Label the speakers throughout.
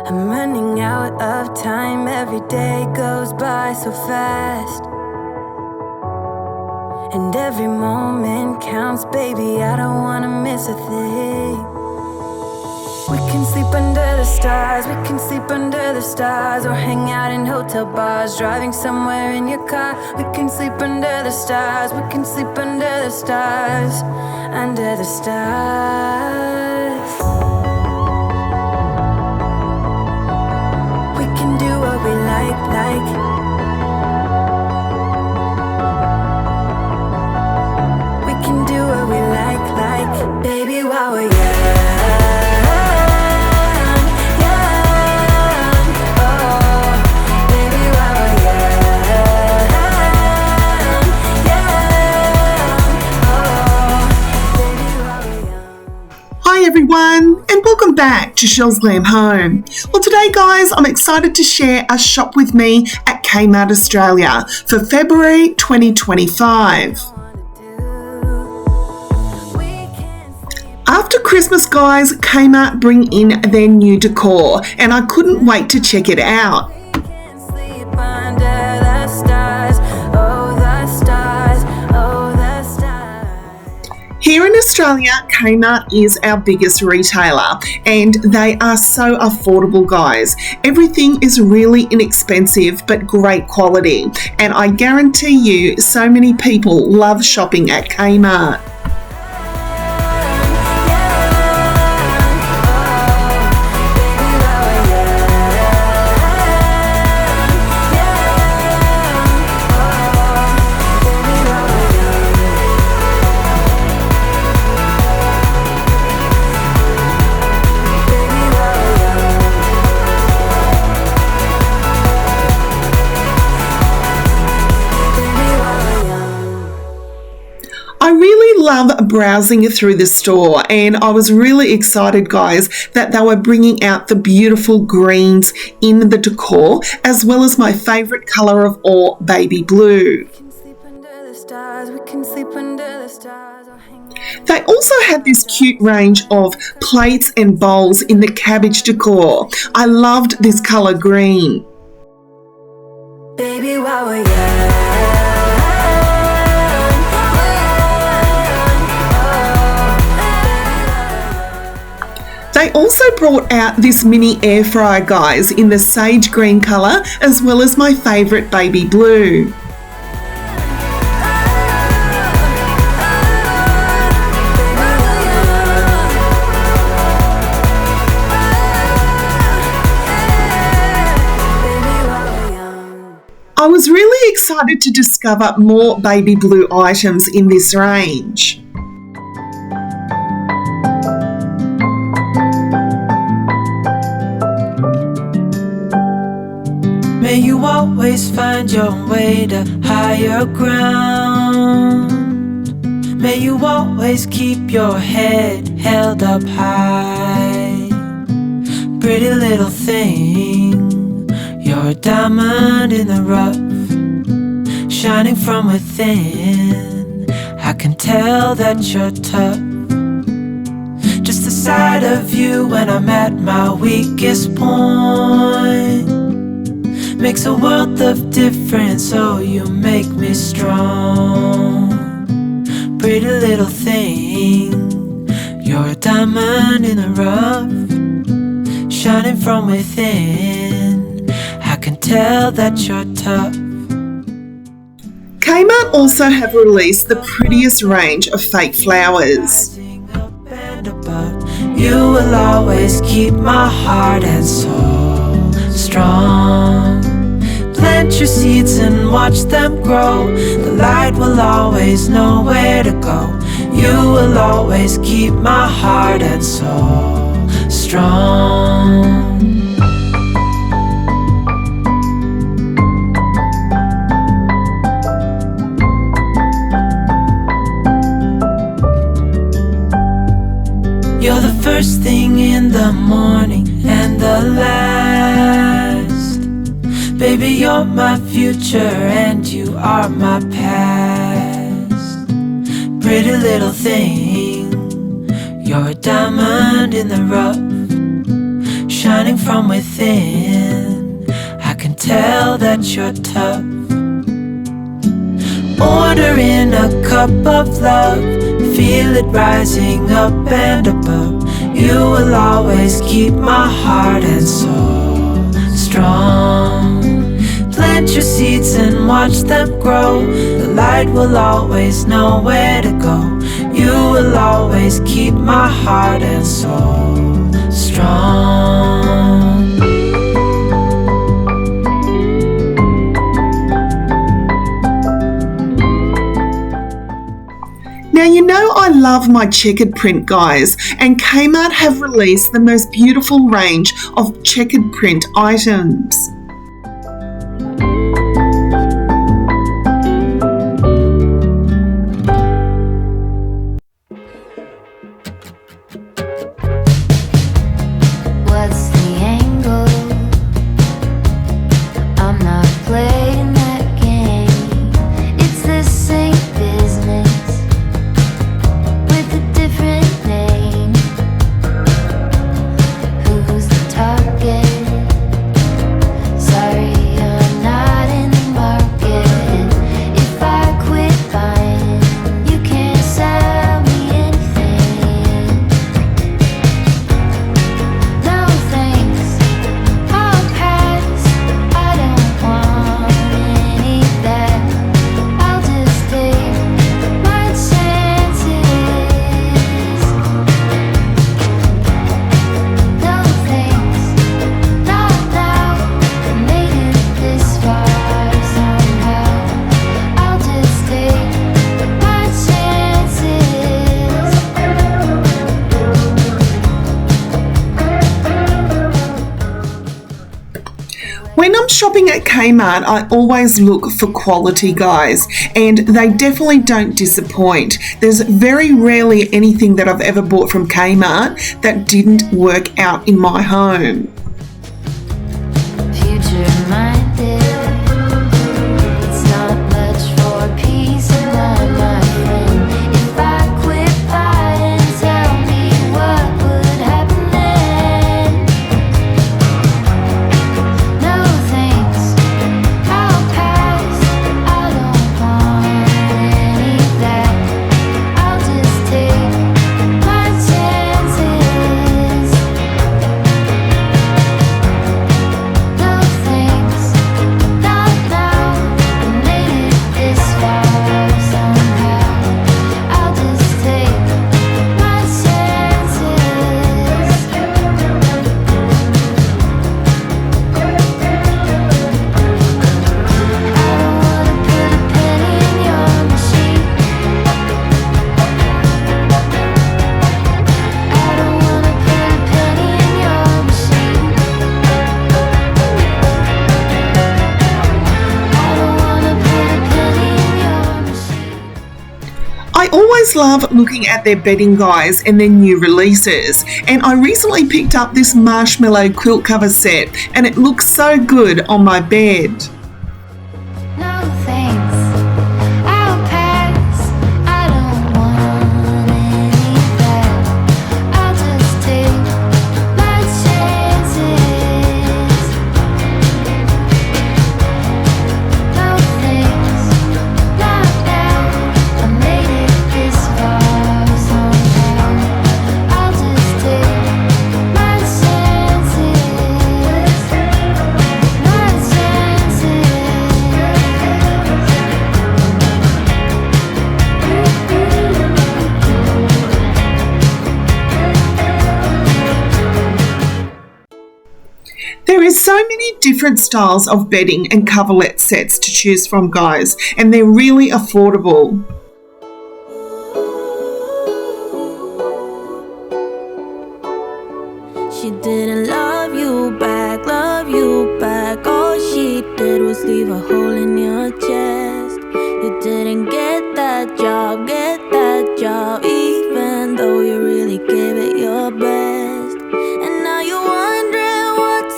Speaker 1: I'm running out of time, every day goes by so fast. And every moment counts, baby, I don't wanna miss a thing. We can sleep under the stars, we can sleep under the stars, or hang out in hotel bars, driving somewhere in your car. We can sleep under the stars, we can sleep under the stars, under the stars. We can do what we like. We can do what we like, baby, while we're young.
Speaker 2: Hi everyone, and welcome back to Chelle's Glam Home. Well, today guys, I'm excited to share a shop with me at Kmart Australia for February 2025. After Christmas guys, Kmart bring in their new decor and I couldn't wait to check it out. Here in Australia, Kmart is our biggest retailer and they are so affordable guys. Everything is really inexpensive but great quality, and I guarantee you so many people love shopping at Kmart. I really love browsing through the store, and I was really excited guys that they were bringing out the beautiful greens in the decor, as well as my favourite colour of all, baby blue. They also had this cute range of plates and bowls in the cabbage decor. I loved this colour green.
Speaker 1: Baby, while we're young.
Speaker 2: They also brought out this mini air fryer guys in the sage green colour, as well as my favourite baby blue. I was really excited to discover more baby blue items in this range.
Speaker 3: May you always find your way to higher ground. May you always keep your head held up high. Pretty little thing, you're a diamond in the rough, shining from within. I can tell that you're tough. Just the sight of you when I'm at my weakest point makes a world of difference, so you make me strong. Pretty little thing, you're a diamond in the rough, shining from within. I can tell that you're tough.
Speaker 2: Kmart also have released the prettiest range of fake flowers.
Speaker 3: You will always keep my heart and soul strong. Plant your seeds and watch them grow. The light will always know where to go. You will always keep my heart and soul strong. You're the first thing in the morning and the last. Baby, you're my future and you are my past. Pretty little thing, you're a diamond in the rough, shining burning from within. I can tell that you're tough. Ordering a cup of love, feel it rising up and above. You will always keep my heart and soul strong. Plant your seeds and watch them grow. The light will always know where to go. You will always keep my heart and soul strong.
Speaker 2: Now you know I love my checkered print, guys, and Kmart have released the most beautiful range of checkered print items.
Speaker 1: What's the angle? I'm not playing that game. It's the same business with a different name. Who's the target? Sorry, I'm not in the market. If I quit buying, you can't sell me anything. No thanks, I'll pass. I don't want any of that. I'll just take my chances. No thanks, not now. I made it this far somehow. I'll just take my chances.
Speaker 2: When I'm shopping at Kmart, I always look for quality, guys, and they definitely don't disappoint. There's very rarely anything that I've ever bought from Kmart that didn't work out in my home.
Speaker 1: Future minded, it's not much for peace of mind, my friend. If I quit buying, tell me what would happen then. No thanks, I'll pass. I don't want any of that. I'll just take my chances. No thanks, not now. I made it this far somehow. I'll just take my chances. I don't wanna put a penny in your machine. I don't wanna put a penny in your machine. I don't wanna put a penny in your machine.
Speaker 2: I always love looking at their bedding, guys, and their new releases. And I recently picked up this marshmallow quilt cover set, and it looks so good on my bed.
Speaker 1: No thanks, I'll pass. I don't want any of that. I'll just take my chances. No thanks, not now. I made it this far somehow. I'll just take my chances. My chances.
Speaker 2: There is so many different styles of bedding and coverlet sets to choose from, guys, and they're really affordable.
Speaker 4: She didn't love you back, love you back. All she did was leave a hole in your chest. You didn't get that job, even though you really gave it your best. And now you're wondering what's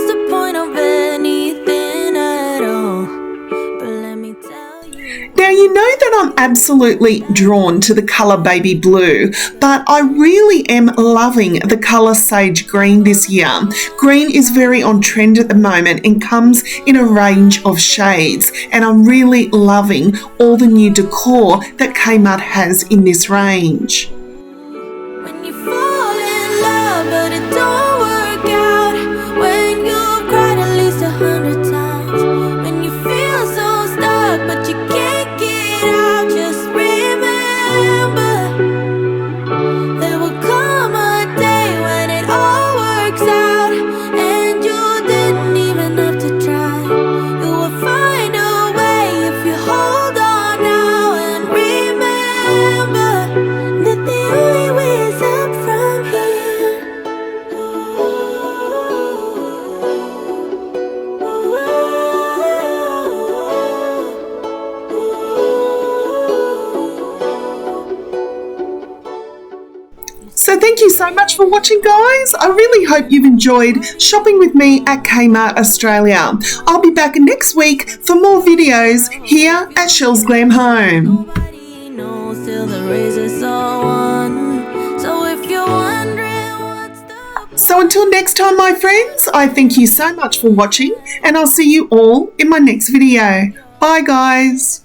Speaker 4: the point of anything at all. But let me tell you.
Speaker 2: Now, you know that I'm absolutely drawn to the colour baby blue, but I really am loving the colour sage green this year. Green is very on trend at the moment and comes in a range of shades, and I'm really loving all the new decor that Kmart has in this range.
Speaker 4: When you fall in love, but it don't work out. When you've cried at least 100 times. When you feel so stuck, but you can't get out. Just remember, there will come a day when it all works out, and you didn't even have to try. You will find a way if you hold on now, and remember that the only way is up from here.
Speaker 2: So thank you so much for watching, guys. I really hope you've enjoyed shopping with me at Kmart Australia. I'll be back next week for more videos here at Chelle's Glam Home.
Speaker 4: Nobody knows till the razor's all won. So if you're wondering what's the
Speaker 2: So until next time, my friends, I thank you so much for watching, and I'll see you all in my next video. Bye, guys.